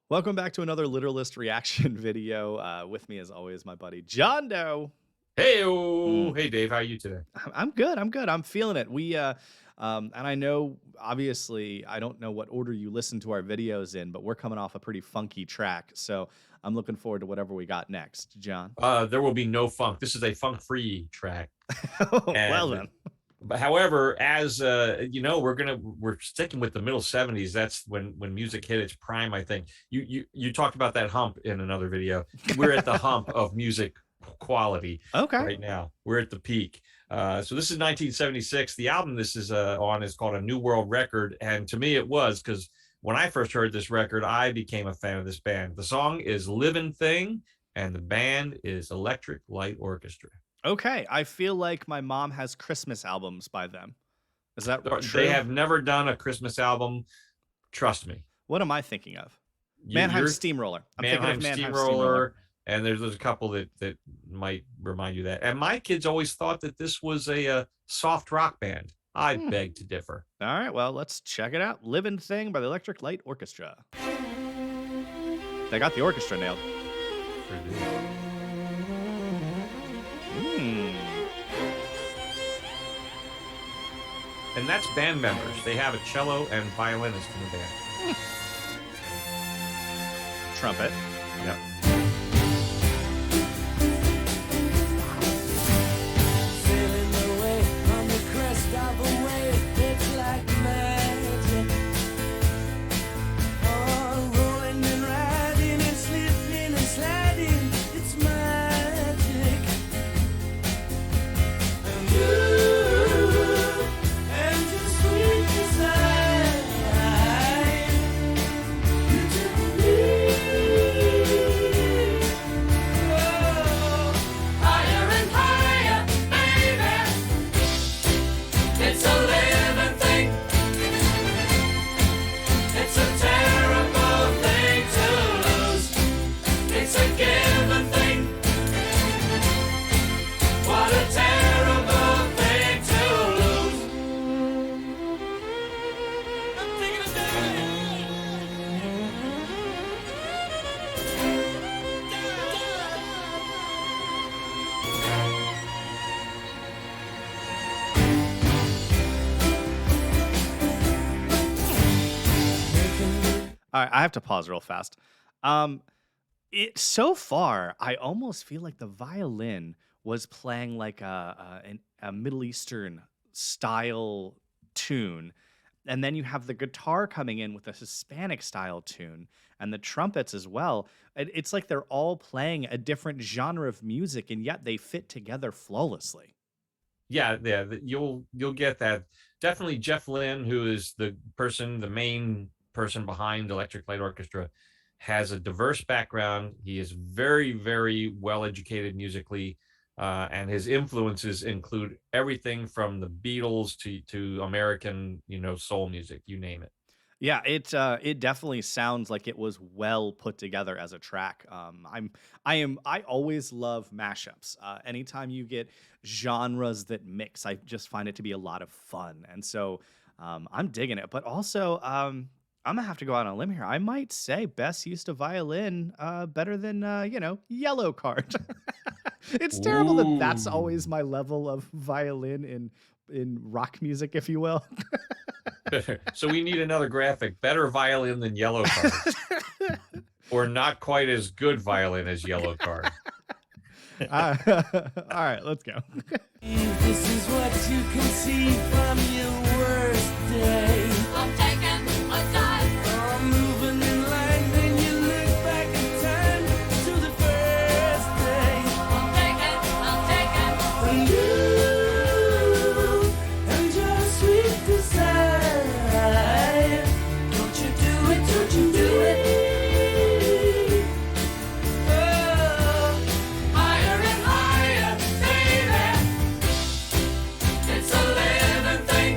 Welcome back to another Literalist reaction video. With me, as always, my buddy John Doe. Hey, Mm, hey Dave, how are you today? I'm good. I'm good. I'm feeling it. And I know, obviously, I don't know what order you listen to our videos in, but we're coming off a pretty funky track. So I'm looking forward to whatever we got next, John. There will be no funk. This is a funk-free track, Well and then. but however, as we're sticking with the middle '70s. That's when music hit its prime. I think you talked about that hump in another video. We're at the hump of music quality Okay. right now. We're at the peak. So this is 1976. The album this is on is called A New World Record, and to me it was because when I first heard this record, I became a fan of this band. The song is "Livin' Thing," and the band is Electric Light Orchestra. Okay. I feel like my mom has Christmas albums by them. Is that They true? have never done a Christmas album. Trust me. What am I thinking of? Mannheim You're Steamroller. I'm thinking of Mannheim Mannheim Steamroller. Steamroller, and there's a couple that might remind you of that. And my kids always thought that this was a soft rock band. I Hmm. beg to differ. All right, well, let's check it out. Livin' Thing by the Electric Light Orchestra. They got the orchestra nailed. Hmm. And that's band members. They have a cello and violinist in the band. Trumpet. Yep. Sailing away on the crest of a wave, it's like magic. Oh, rolling and riding and slipping and sliding, it's magic. And you and your sweet desire, you took me. Oh, higher and higher, baby. It's a living thing. It's a terrible thing to lose. It's a given thing. What a terrible thing to lose. I'm thinking of All right, I have to pause real fast. Um, so far, I almost feel like the violin was playing like a Middle Eastern style tune, and then you have the guitar coming in with a Hispanic style tune, and the trumpets as well. It's like they're all playing a different genre of music, and yet they fit together flawlessly. Yeah. You'll get that. Definitely Jeff Lynn, who is the main person behind Electric Light Orchestra, has a diverse background. He is very, very well educated musically, and his influences include everything from the Beatles to American, soul music, you name it. Yeah, it definitely sounds like it was well put together as a track. I always love mashups. Anytime you get genres that mix, I just find it to be a lot of fun, and so I'm digging it. But also, I'm gonna have to go out on a limb here. I might say best used of violin, better than yellow card. It's terrible that that's always Ooh. my level of violin in rock music, if you will. So we need another graphic. Better violin than yellow card, or not quite as good violin as yellow card. Uh, all right, let's go. this is what you can see from your worst day. I'm taking a dive. I'm moving in line, then you look back in time to the first day. I'm taking and you and your sweet desire. Don't you do it, don't you do it. Oh, higher and higher, baby. It's a living thing.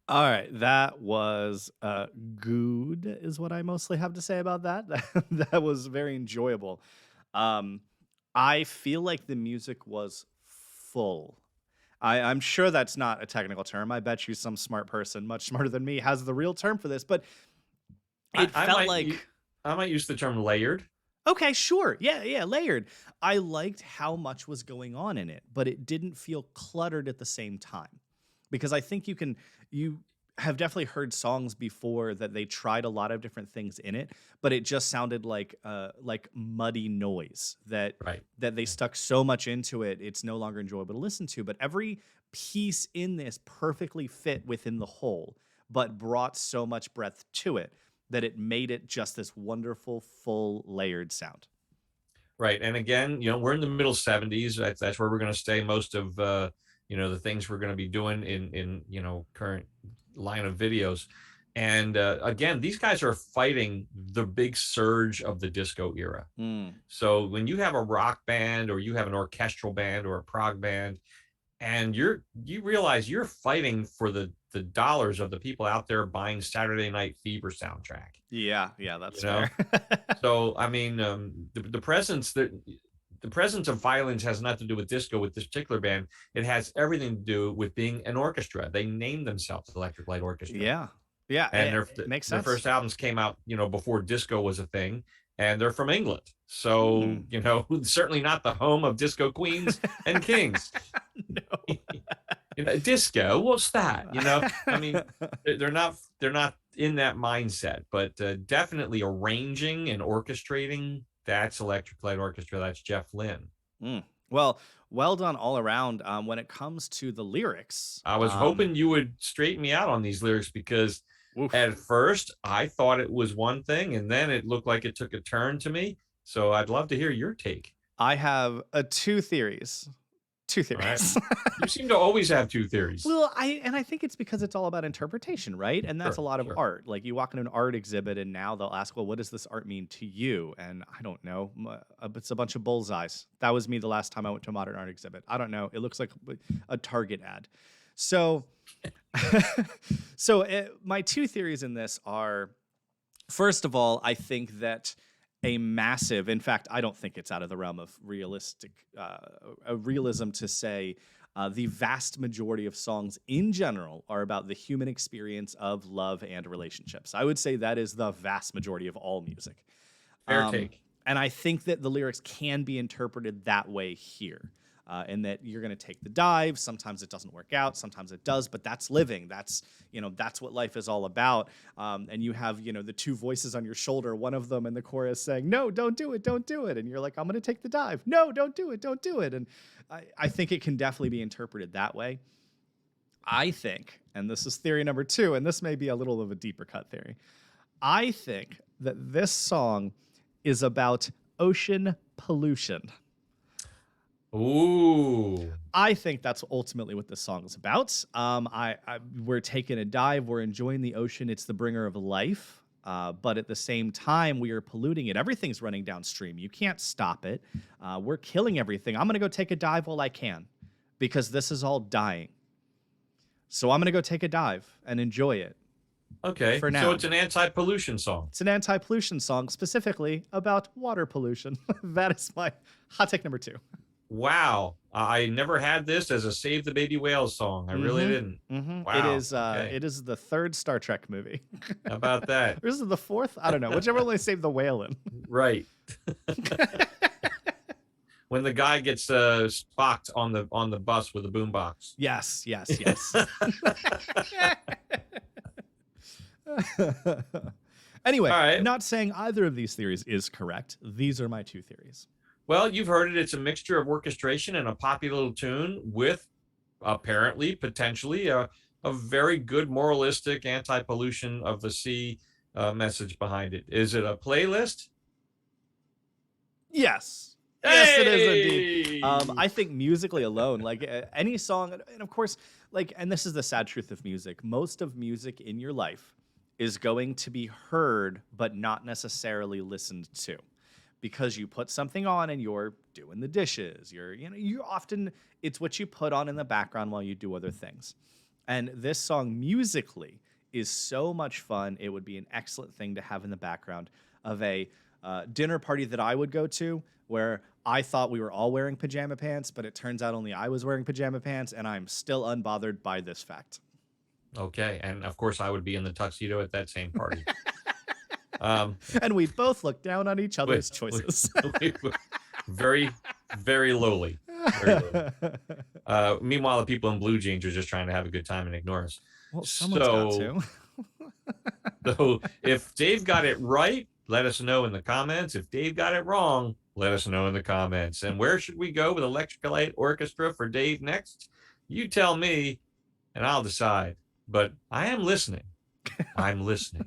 All right, that was good, is what I mostly have to say about that. That was very enjoyable. Um, I feel like the music was full. I'm sure that's not a technical term. I bet you some smart person, much smarter than me, has the real term for this, but I, it I felt might like, I might use the term layered. okay, sure. Yeah, yeah, layered. I liked how much was going on in it, but it didn't feel cluttered at the same time. Because I think you have definitely heard songs before that they tried a lot of different things in it, but it just sounded like muddy noise Right. that they stuck so much into it, it's no longer enjoyable to listen to. But every piece in this perfectly fit within the whole, but brought so much breadth to it that it made it just this wonderful, full, layered sound. Right. And again, we're in the middle 70s. That's where we're going to stay most of the things we're going to be doing in current line of videos. And again, these guys are fighting the big surge of the disco era. Mm. So when you have a rock band or you have an orchestral band or a prog band, and you realize you're fighting for the dollars of the people out there buying Saturday Night Fever soundtrack. Yeah, yeah, that's You know, fair. so I mean, the presence of violins has nothing to do with disco with this particular band. It has everything to do with being an orchestra. They named themselves Electric Light Orchestra, Yeah, yeah, and it makes their sense. first albums came out, before disco was a thing, and they're from England. So, Hmm. certainly not the home of disco queens and kings. No. Disco, what's that? I mean, they're not in that mindset, but definitely arranging and orchestrating. That's Electric Light Orchestra. That's Jeff Lynne. Mm. Well, well done all around. When it comes to the lyrics, I was hoping you would straighten me out on these lyrics because oof, at first I thought it was one thing, and then it looked like it took a turn to me. So I'd love to hear your take. I have two theories. Two All right. theories. You seem to always have two theories. Well, I think it's because it's all about interpretation, right? And that's a Sure, lot of sure. art. Like you walk into an art exhibit and now they'll ask, well, what does this art mean to you? And I don't know. It's a bunch of bullseyes. That was me the last time I went to a modern art exhibit. I don't know. It looks like a Target ad. So, my two theories in this are, first of all, I think that in fact, I don't think it's out of the realm of a realism to say the vast majority of songs in general are about the human experience of love and relationships. I would say that is the vast majority of all music. Fair Um, take. and I think that the lyrics can be interpreted that way here. And that you're going to take the dive. Sometimes it doesn't work out. Sometimes it does, but that's living. That's what life is all about. And you have, the two voices on your shoulder, one of them in the chorus saying, no, don't do it. Don't do it. And you're like, I'm going to take the dive. No, don't do it. Don't do it. And I think it can definitely be interpreted that way. I think, and this is theory number two, and this may be a little of a deeper cut theory. I think that this song is about ocean pollution. Ooh. I think that's ultimately what this song is about. We're taking a dive. We're enjoying the ocean. It's the bringer of life. But at the same time, we are polluting it. Everything's running downstream. You can't stop it. We're killing everything. I'm going to go take a dive while I can because this is all dying. So I'm going to go take a dive and enjoy it. Okay. For now. So it's an anti-pollution song. It's an anti-pollution song specifically about water pollution. That is my hot take number two. Wow. I never had this as a Save the Baby Whales song. I really didn't. Wow. It is the third Star Trek movie. How about that? This is the fourth? I don't know. Whichever one they save the whale in. Right. When the guy gets spocked on the bus with a boombox. Yes. Anyway, All right. not saying either of these theories is correct. These are my two theories. Well, you've heard it. It's a mixture of orchestration and a poppy little tune with apparently, potentially, a very good moralistic anti-pollution of the sea message behind it. Is it a playlist? Yes. Hey! Yes, it is indeed. I think musically alone, like any song, and of course, and this is the sad truth of music, most of music in your life is going to be heard, but not necessarily listened to. Because you put something on and you're doing the dishes. You're often, it's what you put on in the background while you do other things. And this song musically is so much fun. It would be an excellent thing to have in the background of a dinner party that I would go to, where I thought we were all wearing pajama pants, but it turns out only I was wearing pajama pants, and I'm still unbothered by this fact. Okay. And of course, I would be in the tuxedo at that same party. And we both look down on each other's With- choices. very, very lowly. Very lowly. Meanwhile, the people in blue jeans are just trying to have a good time and ignore us. Well, someone's got So- to. So if Dave got it right, let us know in the comments. If Dave got it wrong, let us know in the comments. And where should we go with Electric Light Orchestra for Dave next? You tell me, and I'll decide. But I am listening. I'm listening.